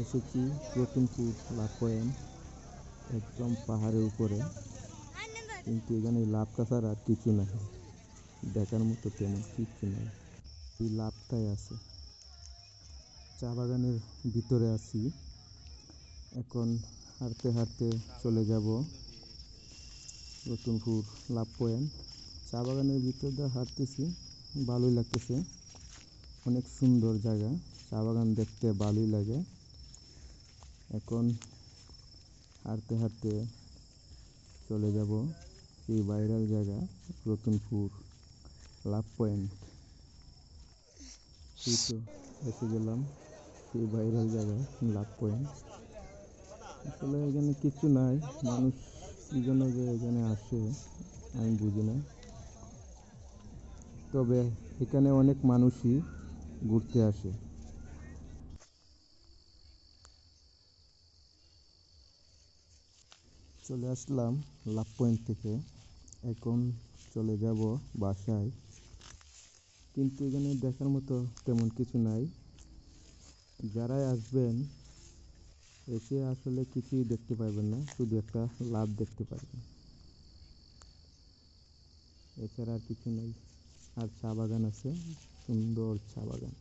এসেছি রতনপুর লাভ পয়েন্ট, একদম পাহাড়ের উপরে। কিন্তু এখানে লাভটা ছাড়া আর কিছু নাই, দেখার মতো তেমন কিছু নাই। এই লাভটাই আছে। চা বাগানের ভিতরে আছি, এখন হাঁটতে হাঁটতে চলে যাব রতনপুর লাভ পয়েন্ট। চা বাগানের ভিতর দিয়ে হাঁটতেছি, ভালোই লাগতেছে, অনেক সুন্দর জায়গা। চা বাগান দেখতে ভালোই লাগে। এখন হাঁটতে হাঁটতে চলে যাব সেই ভাইরাল জায়গা রতনপুর লাভ পয়েন্ট। এই তো এসে গেলাম সেই ভাইরাল জায়গা লাভ পয়েন্ট। আসলে এখানে কিছু নাই, মানুষ কি জন্য যে এখানে আসে আমি বুঝি না। তবে এখানে অনেক মানুষই ঘুরতে আসে। চলে আসলাম লাভ পয়েন্ট থেকে, এখন চলে যাব বাসায়। কিন্তু এখানে দেখার মতো তেমন কিছু নাই। যারাই আসবেন এসে আসলে কিছুই দেখতে পারবেন না, শুধু একটা লাভ দেখতে পারবেন, এছাড়া আর কিছু নাই। আর চা বাগান আছে, সুন্দর চা বাগান।